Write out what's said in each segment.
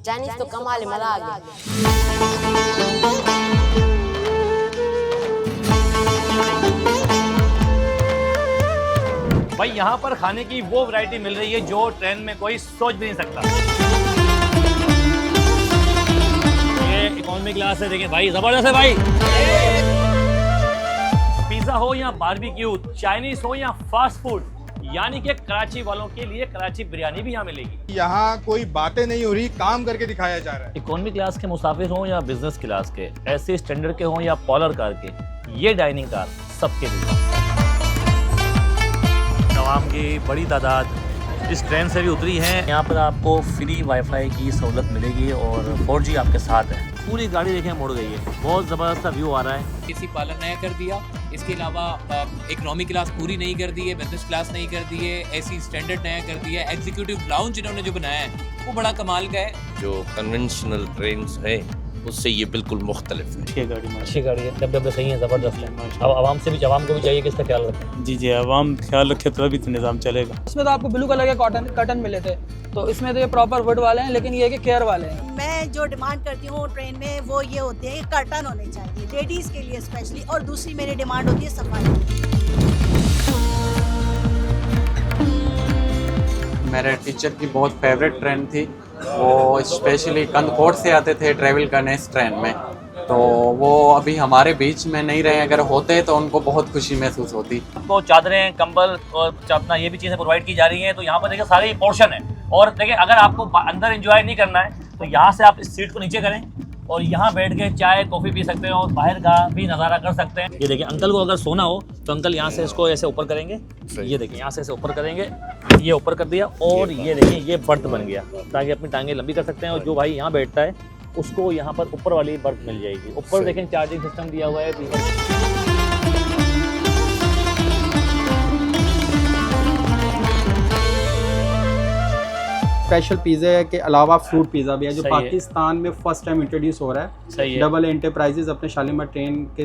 Chinese तो कमाल है, मजा आ गया। भाई यहाँ पर खाने की वो वैरायटी मिल रही है जो ट्रेन में कोई सोच भी नहीं सकता। ये इकोनॉमी क्लास है, देखिए भाई जबरदस्त है भाई। पिज्जा हो या बारबेक्यू, चाइनीज हो या फास्ट फूड, यानी कि कराची वालों के लिए कराची बिरयानी भी यहाँ मिलेगी। यहाँ कोई बातें नहीं हो रही, काम करके दिखाया जा रहा है। इकोनॉमी क्लास के मुसाफिर हों या बिजनेस क्लास के, ऐसे स्टैंडर्ड के हों या पॉलर कार के, ये डाइनिंग कार सबके लिए। आवाम की बड़ी तादाद इस ट्रेन से भी उतरी है। यहाँ पर आपको फ्री वाईफाई की सहूलत मिलेगी और 4G आपके साथ है। पूरी गाड़ी देखें मुड़ गई है, बहुत ज़बरदस्त व्यू आ रहा है। एसी पार्लर नया कर दिया, इसके अलावा इकोनॉमी क्लास पूरी नहीं कर दी है, बिजनेस क्लास नहीं कर दी है, एसी स्टैंडर्ड नया कर दिया है, एग्जीक्यूटिव लाउंज इन्होंने जो बनाया है वो बड़ा कमाल का है। जो कन्वेंशनल ट्रेन है उससे ये बिल्कुल मुख्तलिफ है। अच्छी गाड़ी है, डब्बे सही है, ज़बरदस्त है। अब आवाम से भी, आवाम को भी चाहिए कि इसका ख्याल रखें। जी आवाम ख्याल रखे तभी तो निज़ाम चलेगा। इसमें तो आपको ब्लू कलर के कॉटन मिले थे, तो इसमें तो ये प्रॉपर वुड वाले हैं, लेकिन ये कि केयर वाले हैं। मैं जो डिमांड करती हूँ ट्रेन में वो ये होते हैं कि कर्टन होने चाहिए लेडीज़ के लिए स्पेशली, और दूसरी मेरी डिमांड होती है सफाई। मेरे टीचर की बहुत फेवरेट ट्रेन थी, वो स्पेशली कंदकोट से आते थे ट्रैवल करने इस ट्रेन में, तो वो अभी हमारे बीच में नहीं रहे। अगर होते तो उनको बहुत खुशी महसूस होती। आपको चादरें, कंबल और अपना ये भी चीज़ें प्रोवाइड की जा रही हैं। तो यहाँ पर देखिए सारे पोर्शन है, और देखिए अगर आपको अंदर एंजॉय नहीं करना है तो यहाँ से आप इस सीट को नीचे करें और यहाँ बैठ के चाय कॉफ़ी पी सकते हैं और बाहर का भी नज़ारा कर सकते हैं। ये देखिए अंकल को अगर सोना हो तो अंकल यहाँ से इसको ऐसे ऊपर करेंगे, ये देखिए यहाँ से ऐसे ऊपर करेंगे, ये ऊपर कर दिया, और ये देखिए ये बर्थ बन गया ताकि अपनी टांगें लंबी कर सकते हैं। और जो भाई यहाँ बैठता है उसको यहाँ पर ऊपर वाली बर्थ मिल जाएगी। ऊपर देखें चार्जिंग सिस्टम दिया हुआ है। स्पेशल पिज़्ज़ा के अलावा फ्रूट पिज़्ज़ा भी है जो सही है। पाकिस्तान में फर्स्ट टाइम इंट्रोड्यूस हो रहा है। सही है। डबल एंटरप्राइजेज अपने शालीमार ट्रेन के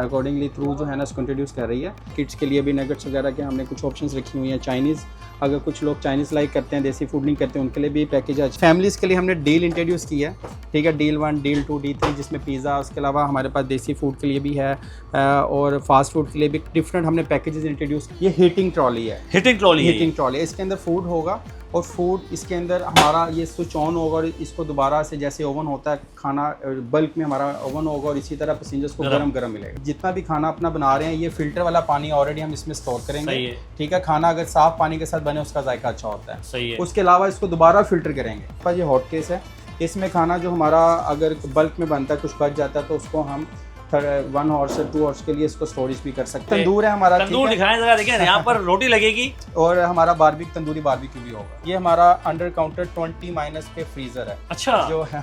अकॉर्डिंगली थ्रू जो है ना इसको इंट्रोड्यूस कर रही है। किड्स के लिए भी नगेट्स वगैरह के हमने कुछ ऑप्शंस रखी हुई हैं। चाइनीज़, अगर कुछ लोग चाइनीज़ लाइक करते हैं, देसी फूड नहीं करते, उनके लिए भी पैकेज है। फैमिलीज़ के लिए हमने डील इंट्रोड्यूस की है, ठीक है, डील 1, डील 2, D3, जिसमें पिज़्ज़ा, उसके अलावा हमारे पास देसी फूड के लिए भी है और फास्ट फूड के लिए भी डिफरेंट हमने पैकेजेस इंट्रोड्यूस। ये हीटिंग ट्रॉली है, हीटिंग ट्रॉली है। हीटिंग ट्रॉली, इसके अंदर फूड होगा और फूड इसके अंदर हमारा ये स्विच ऑन होगा और इसको दोबारा से जैसे ओवन होता है, खाना बल्क में हमारा ओवन होगा और इसी तरह पैसेंजर्स को गरम गरम मिलेगा। जितना भी खाना अपना बना रहे हैं ये फिल्टर वाला पानी ऑलरेडी हम इसमें स्टोर करेंगे, ठीक है। खाना अगर साफ पानी के साथ बने उसका जायका अच्छा होता है, सही है। उसके अलावा इसको दोबारा फिल्टर करेंगे। पर ये हॉट केस है, इसमें खाना जो हमारा अगर बल्क में बनता है, कुछ बच जाता है तो उसको हम 1 आवर से 2 आवर्स के लिए इसको स्टोरेज भी कर सकते हैं। तंदूर है हमारा, तंदूर दिखाएं जरा, देखिए यहाँ पर रोटी लगेगी और हमारा तंदूरी बारबेक्यू भी होगा। ये हमारा अंडर काउंटर 20- पे फ्रीजर है। अच्छा, जो है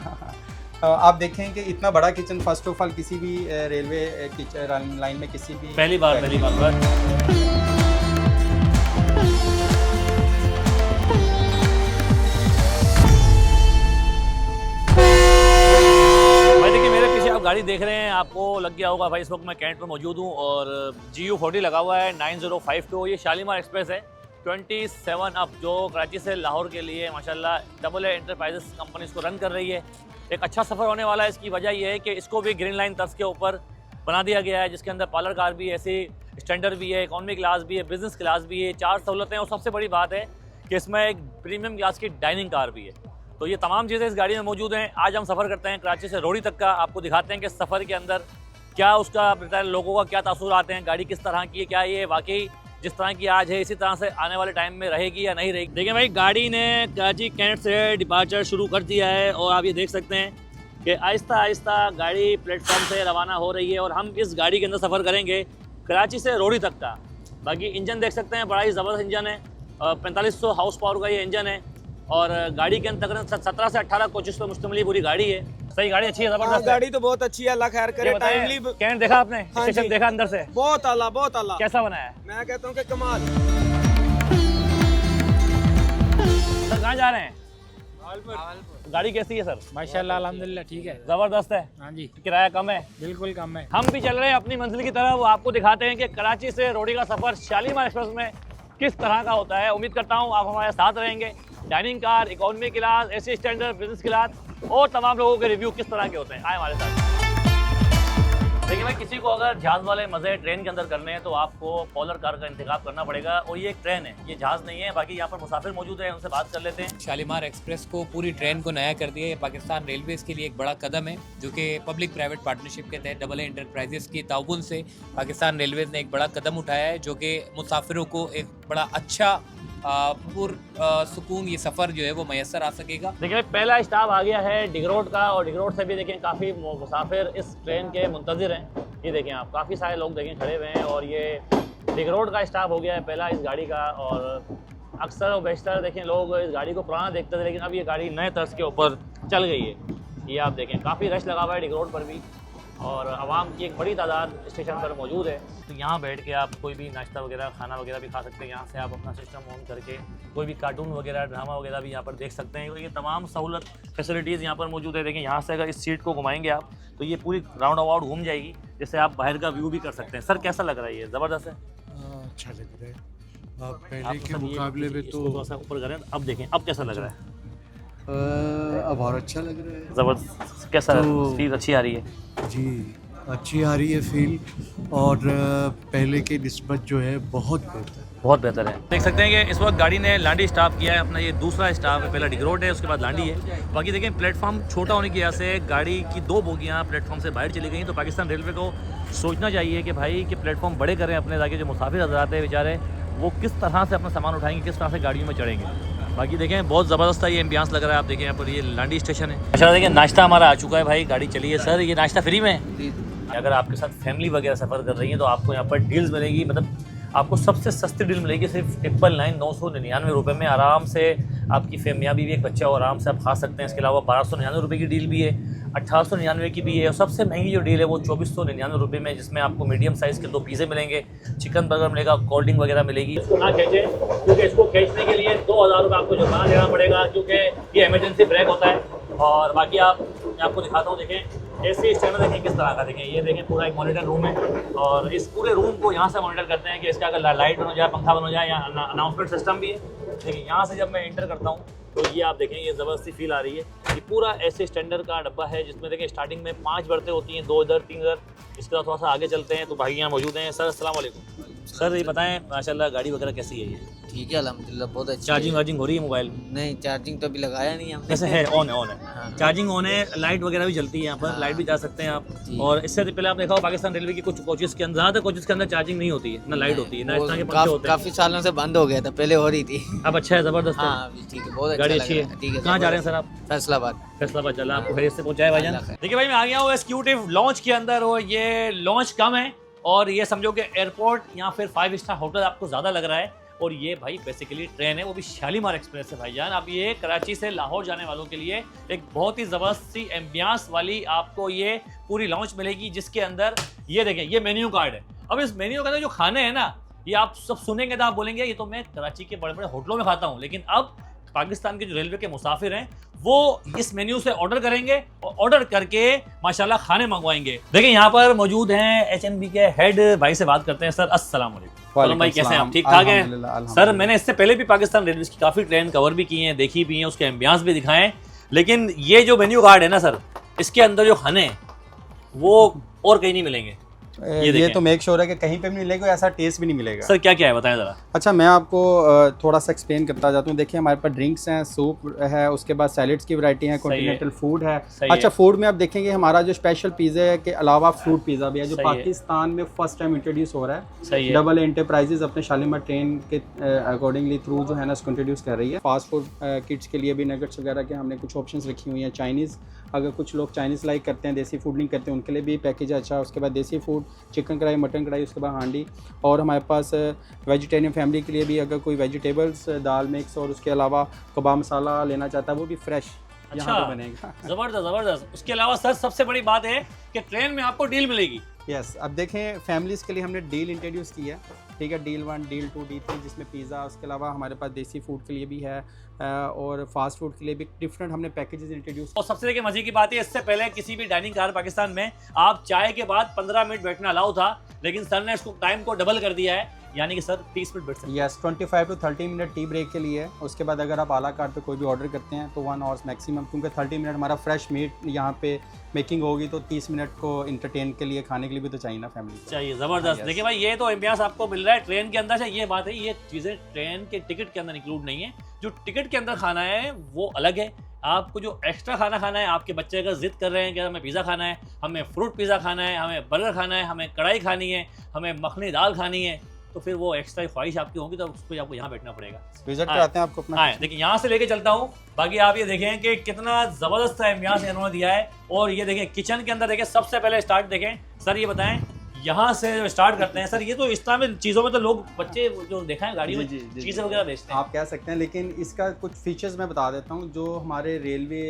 आप देखें कि इतना बड़ा किचन फर्स्ट ऑफ ऑल किसी भी रेलवे किचन लाइन में किसी भी पहली बार गाड़ी देख रहे हैं, आपको लग गया होगा भाई इस वक्त मैं कैंट में मौजूद हूँ और GU40 लगा हुआ है 9052। ये शालीमार एक्सप्रेस है 27 अप, जो कराची से लाहौर के लिए माशाल्लाह डबल एंटरप्राइजेस कंपनी इसको रन कर रही है। एक अच्छा सफ़र होने वाला है। इसकी वजह यह है कि इसको भी ग्रीन लाइन तर्ज के ऊपर बना दिया गया है, जिसके अंदर पार्लर कार भी है, ऐसी स्टैंडर्ड भी है, इकॉनमी क्लास भी है, बिजनेस क्लास भी है, 4 सहूलतें। और सबसे बड़ी बात है कि इसमें एक प्रीमियम क्लास की डाइनिंग कार भी है। तो ये तमाम चीज़ें इस गाड़ी में मौजूद हैं। आज हम सफ़र करते हैं कराची से रोड़ी तक का, आपको दिखाते हैं कि सफ़र के अंदर क्या उसका लोगों का क्या तासुर आते हैं, गाड़ी किस तरह की है, क्या ये वाकई जिस तरह की आज है इसी तरह से आने वाले टाइम में रहेगी या नहीं रहेगी। देखिए भाई गाड़ी ने कराची कैंट से डिपार्चर शुरू कर दिया है और आप ये देख सकते हैं कि आहिस्ता आहिस्ता गाड़ी प्लेटफॉर्म से रवाना हो रही है और हम इस गाड़ी के अंदर सफ़र करेंगे कराची से रोड़ी तक का। बाकी इंजन देख सकते हैं, बड़ा ही ज़बरदस्त इंजन है, 4500 हाउस पावर का ये इंजन है और गाड़ी के अंदर तकरीबन 17 से 18 कोचेस पर मुश्तमिल पूरी गाड़ी है। सही गाड़ी अच्छी है, जबरदस्त गाड़ी तो बहुत अच्छी है, अल्लाह खैर करे। टाइमली कैंट देखा आपने, स्टेशन देखा अंदर से, बहुत आला, बहुत आला। कैसा बना है? मैं कहता हूँ कि कमाल। सर कहाँ जा रहे हैं? गाड़ी कैसी है सर? माशाल्लाह अल्हम्दुलिल्लाह ठीक है, जबरदस्त है। हाँ जी, किराया कम है? बिल्कुल कम है। हम भी चल रहे हैं अपनी मंजिल की तरफ, आपको दिखाते हैं कि कराची से रोड़ी का सफर शालीमार एक्सप्रेस में किस तरह का होता है। उम्मीद करता हूँ आप हमारे साथ रहेंगे। Dining car, economy class, AC standard, business class, और तमाम लोगों के रिव्यू किस तरह के होते हैं, आए हमारे साथ। देखिए भाई, किसी को अगर जहाज़ वाले मज़े ट्रेन के अंदर करने हैं तो आपको पॉलर कार का इंतखाब करना पड़ेगा, और ये एक ट्रेन है, ये जहाज़ नहीं है। बाकी यहाँ पर मुसाफिर मौजूद है, उनसे बात कर लेते हैं। शालीमार एक्सप्रेस को पूरी ट्रेन को नया कर दिया। ये पाकिस्तान रेलवेज़ के लिए एक बड़ा कदम है, जो कि पब्लिक प्राइवेट पार्टनरशिप के तहत AA इंटरप्राइजेस की ताउन से पाकिस्तान रेलवेज़ ने एक बड़ा कदम उठाया है, जो कि मुसाफिरों को एक बड़ा अच्छा सुकून ये सफ़र जो है वो मैसर आ सकेगा। देखिए पहला स्टॉप आ गया है डिगरोड का, और डिगरोड से भी देखें काफ़ी मुसाफिर इस ट्रेन के मुंतज़िर हैं। ये देखें आप, काफ़ी सारे लोग देखें खड़े हुए हैं, और ये डिगरोड का स्टॉप हो गया है पहला इस गाड़ी का। और अक्सर और बेशतर देखें लोग इस गाड़ी को पुराना देखते थे, लेकिन अब ये गाड़ी नए तर्ज के ऊपर चल गई है। ये आप देखें काफ़ी रश लगा हुआ है डिगरोड पर भी, और आवाम की एक बड़ी तादाद स्टेशन पर मौजूद है। तो यहाँ बैठ के आप कोई भी नाश्ता वगैरह, खाना वगैरह भी खा सकते हैं। यहाँ से आप अपना सिस्टम ऑन करके कोई भी कार्टून वगैरह, ड्रामा वगैरह भी यहाँ पर देख सकते हैं। ये तमाम सहूलत फैसिलिटीज़ यहाँ पर मौजूद है। देखें यहाँ से अगर इस सीट को घुमाएंगे आप तो ये पूरी राउंड अबाउट घूम जाएगी, जिससे आप बाहर का व्यू भी कर सकते हैं। सर कैसा लग रहा है, ये ज़बरदस्त है? अच्छा लग रहा है। पहले के मुकाबले में तो थोड़ा सा ऊपर करें, अब देखें अब कैसा लग रहा है? अब और अच्छा लग रहा है। ज़बरदस्त, कैसा फील अच्छी आ रही है? जी अच्छी आ रही है फील, और पहले के निस्बत जो है बहुत बेहतर है। देख सकते हैं कि इस वक्त गाड़ी ने लांडी स्टॉप किया है अपना, ये दूसरा स्टॉप है। पहला डिगरोड है, उसके बाद लांडी है। बाकी देखें प्लेटफॉर्म छोटा होने की वजह से गाड़ी की 2 बोगियाँ प्लेटफॉर्म से बाहर चली गई। तो पाकिस्तान रेलवे को सोचना चाहिए कि भाई कि प्लेटफॉर्म बड़े करें अपने, ताकि जो मुसाफिर हज़रात हैं बेचारे वो किस तरह से अपना सामान उठाएंगे, किस तरह से गाड़ियों में चढ़ेंगे। बाकी देखें बहुत ज़बरदस्त है ये एम्बियंस लग रहा है। आप देखें यहाँ पर ये लांडी स्टेशन है। अच्छा देखिए नाश्ता हमारा आ चुका है भाई, गाड़ी चली है। सर ये नाश्ता फ्री में है? अगर आपके साथ फैमिली वगैरह सफ़र कर रही है तो आपको यहाँ पर डील्स मिलेगी, मतलब आपको सबसे सस्ती डील मिलेगी सिर्फ 999 रुपये में। आराम से आपकी फैमिली भी एक बच्चा और आराम से आप खा सकते हैं। इसके अलावा 1299 रुपये की डील भी है, 1899 की भी है, और सबसे महंगी जो डील है वो 2499 रुपये में, जिसमें आपको मीडियम साइज़ के 2 पिज़्ज़े मिलेंगे, चिकन बर्गर मिलेगा, कोल्ड ड्रिंक वगैरह मिलेगी। इसको ना खींचें, क्योंकि इसको खींचने के लिए 2000 रुपये आपको जुर्माना देना पड़ेगा, क्योंकि ये इमरजेंसी ब्रेक होता है। और बाकी मैं आपको दिखाता हूँ, देखें ऐसे स्टैंडर देखें किस तरह का। देखें ये देखें पूरा एक मॉनिटर रूम है, और इस पूरे रूम को यहाँ से मॉनिटर करते हैं कि इसका अगर लाइट बन हो जाए, पंखा बन हो जाए, या अनाउंसमेंट सिस्टम भी है। देखिए यहाँ से जब मैं एंटर करता हूँ तो ये आप देखें ये ज़बरदस्ती फील आ रही है। ये पूरा ऐसे स्टैंडर्ड का डब्बा है, जिसमें देखें स्टार्टिंग में 5 बर्तें होती हैं, 2 इधर 3 इधर। इसके बाद थोड़ा सा आगे चलते हैं तो भाई यहाँ मौजूद हैं। सर अस्सलाम वालेकुम। सर ये बताएं माशाल्लाह गाड़ी वगैरह कैसी है? ये ठीक है अल्हम्दुलिल्लाह, बहुत अच्छी। चार्जिंग वार्जिंग हो रही है मोबाइल? नहीं चार्जिंग तो अभी लगाया नहीं हमने। कैसे है? ऑन है हाँ। चार्जिंग ऑन है, लाइट वगैरह भी जलती है यहाँ पर। हाँ। लाइट भी जा सकते हैं आप। और इससे पहले आप देखा हो पाकिस्तान रेलवे की कुछ कोचेस के अंदर, ज़्यादातर कोचेस के अंदर चार्जिंग नहीं होती है, ना लाइट होती है, ना इस तरह के पंखे होते हैं। काफी सालों से बंद हो गया था, पहले हो रही थी। अब अच्छा है, ज़बरदस्त है। हाँ ठीक है, बहुत अच्छा गाड़ी अच्छी है। ठीक है। कहाँ जा रहे हैं सर आप? फैसलाबाद चला, आपको खैरियत से पहुँचाए भाईजान। देखिए भाई मैं आ गया हूँ एक्सिक्यूटिव लॉन्च के अंदर, और ये लॉन्च कम है, और ये समझो कि एयरपोर्ट या फिर 5 स्टार होटल आपको ज़्यादा लग रहा है। और ये भाई बेसिकली ट्रेन है, वो भी शालीमार एक्सप्रेस है भाईजान। अब ये कराची से लाहौर जाने वालों के लिए एक बहुत ही ज़बरदस्त सी एम्बियंस वाली आपको ये पूरी लॉन्च मिलेगी, जिसके अंदर ये देखें ये मेन्यू कार्ड है। अब इस मेन्यू के अंदर जो खाने हैं ना, ये आप सब सुनेंगे तो आप बोलेंगे ये तो मैं कराची के बड़े बड़े होटलों में खाता हूँ, लेकिन अब पाकिस्तान के जो रेलवे के मुसाफिर हैं वो इस मेन्यू से ऑर्डर करेंगे, और ऑर्डर करके माशाल्लाह खाने मंगवाएंगे। देखिए यहाँ पर मौजूद हैं HNB के हेड भाई से बात करते हैं। सर अस्सलाम वालेकुम भाई, कैसे हैं आप? ठीक ठाक हैं? सर मैंने इससे पहले भी पाकिस्तान रेलवे की काफ़ी ट्रेन कवर भी की हैं, देखी भी हैं, उसके एम्बियंस भी दिखाए हैं, लेकिन ये जो मेन्यू कार्ड है ना सर, इसके अंदर जो खाने हैं वो और कहीं नहीं मिलेंगे। ये तो मेक श्योर है कि कहीं पे भी मिलेगा, ऐसा टेस्ट भी नहीं मिलेगा। सर क्या क्या है बताएं ज़रा। अच्छा मैं आपको थोड़ा सा एक्सप्लेन करता जाता हूँ। देखिए हमारे पास ड्रिंक्स हैं, सूप है, उसके बाद सैलेड्स की वैरायटी है, कॉन्टिनेंटल फूड है। अच्छा फूड में आप देखेंगे हमारा जो स्पेशल पिज़्ज़ा है के अलावा फ्रूट पिज़्ज़ा भी है, जो पाकिस्तान में फर्स्ट टाइम इंट्रोड्यूस हो रहा है। AA इंटरप्राइजेज अपने शालीमार ट्रेन के अकॉर्डिंगली थ्रू जो है ना उसको इंट्रोड्यूस कर रही है। फास्ट फूड किड्स के लिए भी नगेट्स वगैरह के हमने कुछ ऑप्शंस रखी हुई हैं। चाइनीज़, अगर कुछ लोग चाइनीज़ लाइक करते हैं, देसी फूड नहीं करते, उनके लिए भी पैकेज अच्छा है। उसके बाद देसी फूड, चिकन कढ़ाई, मटन कढ़ाई, उसके बाद हांडी, और हमारे पास वेजिटेरियन फैमिली के लिए भी अगर कोई वेजिटेबल्स, दाल मिक्स और उसके अलावा कबाब मसाला लेना चाहता है वो भी फ्रेश यहाँ पे बनेगा। ज़बरदस्त। उसके अलावा सर सबसे बड़ी बात है कि ट्रेन में आपको डील मिलेगी। यस अब देखें फैमिलीज़ के लिए हमने डील इंट्रोड्यूस की है, ठीक है, डील 1, डील 2, डील 3, जिसमें पिज़्ज़ा, उसके अलावा हमारे पास देसी फूड के लिए भी है और फास्ट फूड के लिए भी डिफरेंट हमने पैकेजेस इंट्रोड्यूस। और सबसे देखिए मजे की बात है, इससे पहले किसी भी डाइनिंग कार पाकिस्तान में आप चाय के बाद 15 मिनट बैठना अलाउ था, लेकिन सर ने इसको टाइम को डबल कर दिया है। यानी कि सर 30 मिनट बैठ सकते हैं। Yes 25 to 30 minute tea break के लिए है। उसके बाद अगर आप आला कार्ट पे कोई भी ऑर्डर करते हैं तो 1 आवर्स मैक्सिमम, क्योंकि 30 मिनट हमारा फ्रेश मीट यहाँ पे मेकिंग होगी, तो 30 मिनट को इंटरटेन के लिए खाने के लिए भी तो चाहिए ना फैमिली को। चाहिए, ज़बरदस्त। देखिए भाई ये तो एम्बियंस आपको मिल रहा है ट्रेन के अंदर से, ये बात है, ये चीज़ें ट्रेन के टिकट के अंदर इंक्लूड नहीं है। जो टिकट के अंदर खाना है वो अलग है। आपको जो एक्स्ट्रा खाना खाना है, आपके बच्चे अगर जिद कर रहे हैं कि हमें पिज़्ज़ा खाना है, हमें फ्रूट पिज़्ज़ा खाना है, हमें बर्गर खाना है, हमें कढ़ाई खानी है, हमें मखनी दाल खानी है, तो फिर वो एक्स्ट्रा ख्वाहिश आपकी होगी, तो उसको आपको यहाँ बैठना पड़ेगा। विजिट कराते हैं आपको अपना। हाँ देखिए यहाँ से लेके चलता हूँ। बाकी आप ये देखें कि कितना ज़बरदस्त एम्बियंस इन्होंने दिया है। और ये देखें किचन के अंदर, देखें सबसे पहले स्टार्ट देखें सर, ये बताएं यहाँ से स्टार्ट करते हैं सर। ये तो इस तरह में चीज़ों में तो लोग बच्चे जो देखा है गाड़ी में चीज़ें वगैरह बेचते हैं, आप कह सकते हैं, लेकिन इसका कुछ फीचर्स मैं बता देता हूँ। जो हमारे रेलवे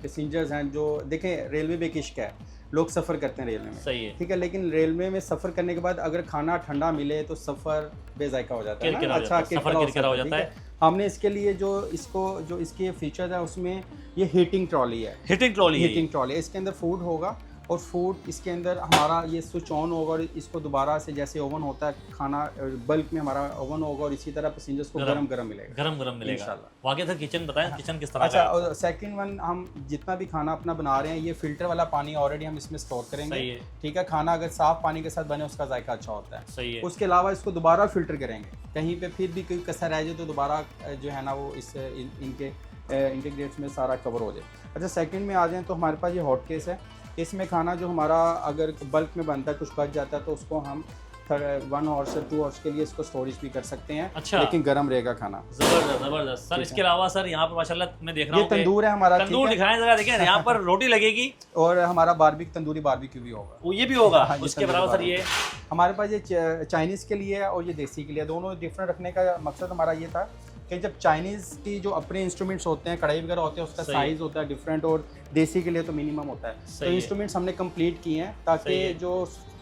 पैसेंजर्स हैं, जो देखें रेलवे भी एक इश्क है, लोग सफ़र करते हैं रेलवे में, सही है, ठीक है, लेकिन रेलवे में सफ़र करने के बाद अगर खाना ठंडा मिले तो सफ़र बेजायका हो जाता है ना, अच्छा किरकिरा हो जाता है। हमने इसके लिए जो इसके फीचर्स है उसमें ये हीटिंग ट्रॉली है, हीटिंग ट्रॉली इसके अंदर फूड होगा और फूड इसके अंदर हमारा ये स्विच ऑन होगा और इसको दोबारा से जैसे ओवन होता है, खाना बल्क में हमारा ओवन होगा और इसी तरह पैसेंजर्स को गरम मिलेगा इंशाल्लाह। वाकई सर किचन बताएं, किचन किस तरह अच्छा। का है? और सेकंड वन, हम जितना भी खाना अपना बना रहे हैं, ये फिल्टर वाला पानी ऑलरेडी हम इसमें स्टोर करेंगे, सही है, ठीक है। खाना अगर साफ पानी के साथ बने उसका जायका अच्छा होता है, सही है। उसके अलावा इसको दोबारा फिल्टर करेंगे, कहीं पे फिर भी कोई कसर रह जाए तो दोबारा जो है ना वो इनके इंटीग्रेट्स में सारा कवर हो जाए। अच्छा, सेकंड में आ जाएं तो हमारे पास ये हॉट केस है। इसमें खाना जो हमारा अगर बल्क में बनता है, कुछ बच जाता है, तो उसको हम 1 आवर से 2 आवर्स के लिए इसको स्टोरेज भी कर सकते हैं। अच्छा, लेकिन गर्म रहेगा खाना। जबरदस्त सर। इसके अलावा सर यहाँ पर माशाल्लाह मैं देख रहा हूँ ये तंदूर है हमारा, तंदूर दिखाएं जरा, देखें यहाँ पर रोटी लगेगी और हमारा तंदूरी बारबेक्यू भी होगा, वो ये भी होगा। हाँ, उसके अलावा सर ये हमारे पास ये चाइनीज़ के लिए है और ये देसी के लिए, दोनों डिफरेंट रखने का मकसद हमारा ये था कि जब चाइनीज़ की जो अपने इंस्ट्रूमेंट्स होते हैं, कढ़ाई वगैरह होते हैं, उसका साइज़ होता है डिफरेंट और देसी के लिए तो मिनिमम होता है। तो इंस्ट्रूमेंट्स हमने कंप्लीट किए हैं ताकि जो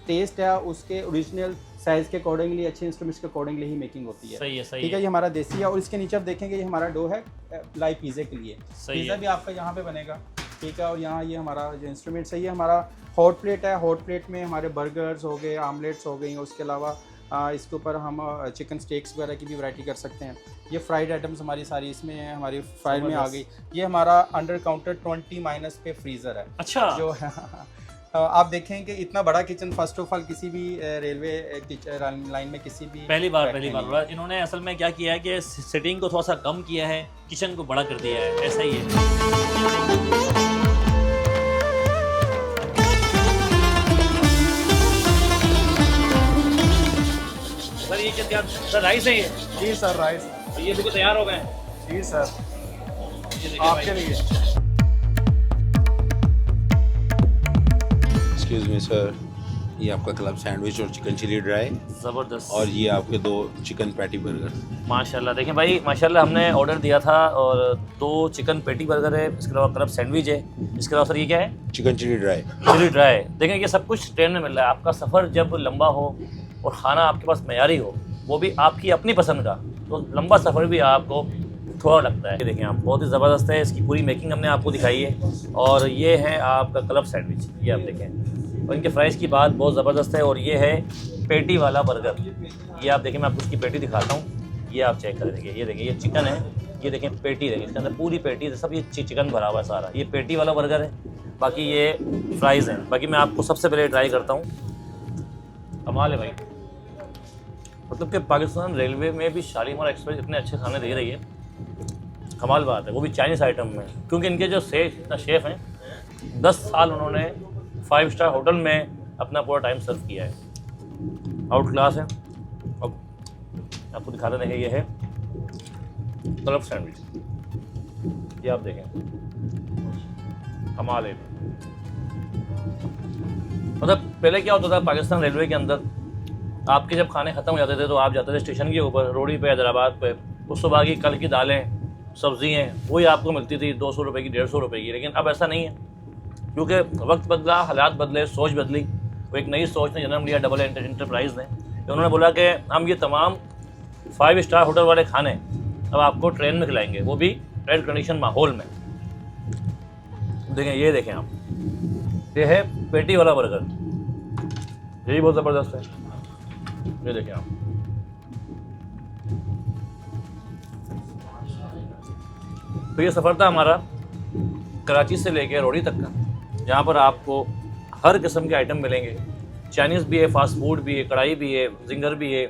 टेस्ट है उसके ओरिजिनल साइज़ के अकॉर्डिंगली, अच्छे इंस्ट्रूमेंट्स के अकॉर्डिंगली ही मेकिंग होती है। सही है, ठीक है। ये हमारा देसी है और इसके नीचे आप देखेंगे ये हमारा डो है लाइव पिज़्ज़े के लिए। पिज़्ज़ा भी आपका यहाँ पे बनेगा, ठीक है। और यहाँ ये हमारा जो इंस्ट्रूमेंट्स है, ये हमारा हॉट प्लेट है। हॉट प्लेट में हमारे बर्गर्स हो गए, आमलेट्स हो गई, और उसके अलावा इसके ऊपर हम चिकन स्टेक्स वगैरह की भी वैरायटी कर सकते हैं। ये फ्राइड आइटम्स हमारी सारी इसमें हमारी फ्राइड में आ गई। ये हमारा अंडर काउंटर 20- पे फ्रीज़र है। अच्छा, जो आप देखें कि इतना बड़ा किचन फर्स्ट ऑफ ऑल किसी भी रेलवे लाइन में किसी भी पहली बार इन्होंने असल में क्या किया है कि सिटिंग को थोड़ा सा कम किया है, किचन को बड़ा कर दिया है, ऐसा ही है। सर ये क्या सर राइस है ये? जी सर, राइस। और ये बिल्कुल तैयार हो गए हैं? जी सर, ये देखिए आपके भाई। लिए। एक्सक्यूज मी सर, ये आपका क्लब सैंडविच और चिकन चिली ड्राई, ज़बरदस्त। और ये आपके 2 चिकन पैटी बर्गर। माशाल्लाह, देखें भाई माशाल्लाह, हमने ऑर्डर दिया था और 2 चिकन पैटी बर्गर है, इसके अलावा क्लब सैंडविच है, इसके अलावा सर ये क्या है? Chicken chilli dry. Chilli dry. देखें ये सब कुछ ट्रेन में मिल रहा है। आपका सफ़र जब लंबा हो और ख़ाना आपके पास मयारी हो, वो भी आपकी अपनी पसंद का, तो लंबा सफ़र भी आपको थोड़ा लगता है। ये देखें आप, बहुत ही ज़बरदस्त है। इसकी पूरी मेकिंग हमने आपको दिखाई है। और ये है आपका क्लब सैंडविच, ये आप देखें। और इनके फ्राइज़ की बात बहुत ज़बरदस्त है। और ये है पेटी वाला बर्गर, ये आप देखें, मैं आपको उसकी पेटी दिखाता हूँ। ये आप चेक कर देखिए, ये देखिए, ये चिकन है, ये देखें पेटी, देखें इसके अंदर पूरी पेटी सब, ये चिकन भरा हुआ है सारा। ये पेटी वाला बर्गर है, बाकी ये फ्राइज़ हैं। बाकी मैं आपको सबसे पहले ट्राई करता हूँ। कमाल है भाई, मतलब कि पाकिस्तान रेलवे में भी शालीमार एक्सप्रेस इतने अच्छे खाने दे रही है, कमाल बात है, वो भी चाइनीज़ आइटम में। क्योंकि इनके जो शेफ़ हैं, 10 साल उन्होंने 5 स्टार होटल में अपना पूरा टाइम सर्व किया है, आउट क्लास है। अब आपको दिखाते देखें, ये है क्लब सैंडविच, ये आप देखें, कमाल है। मतलब पहले क्या होता था पाकिस्तान रेलवे के अंदर, आपके जब खाने ख़त्म हो जाते थे तो आप जाते थे स्टेशन के ऊपर, रोडी पे, हैदराबाद पे, उस सुबह की कल की दालें सब्ज़ी हैं वही आपको मिलती थी 200 रुपये की, 150 रुपये की। लेकिन अब ऐसा नहीं है, क्योंकि वक्त बदला, हालात बदले, सोच बदली। वो एक नई सोच ने जन्म लिया डबल एंटरप्राइज़ ने। उन्होंने बोला कि हम ये तमाम 5 स्टार होटल वाले खाने अब आपको ट्रेन में खिलाएंगे, वो भी एयर कंडीशन माहौल में। देखें, ये देखें आप, ये है पेटी वाला बर्गर, यही बहुत ज़बरदस्त है। ये देखें आप, तो ये सफ़र था हमारा कराची से लेकर रोहड़ी तक का, जहाँ पर आपको हर किस्म के आइटम मिलेंगे। चाइनीज़ भी है, फास्ट फूड भी है, कढ़ाई भी है, जिंगर भी है,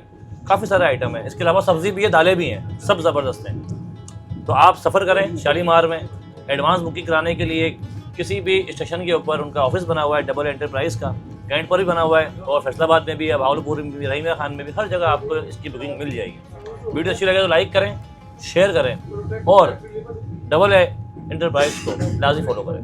काफ़ी सारे आइटम है। इसके अलावा सब्ज़ी भी है, दालें भी हैं, सब ज़बरदस्त हैं। तो आप सफ़र करें शालीमार में। एडवांस बुकिंग कराने के लिए किसी भी स्टेशन के ऊपर उनका ऑफिस बना हुआ है डबल एंटरप्राइज़ का, कैंट पर भी बना हुआ है और फैसलाबाद में भी है, भावलपुर में भी, रहीमिया खान में भी, हर जगह आपको इसकी बुकिंग मिल जाएगी। वीडियो अच्छी लगे तो लाइक करें, शेयर करें और डबल एंटरप्राइज़ को लाजमी फॉलो करें।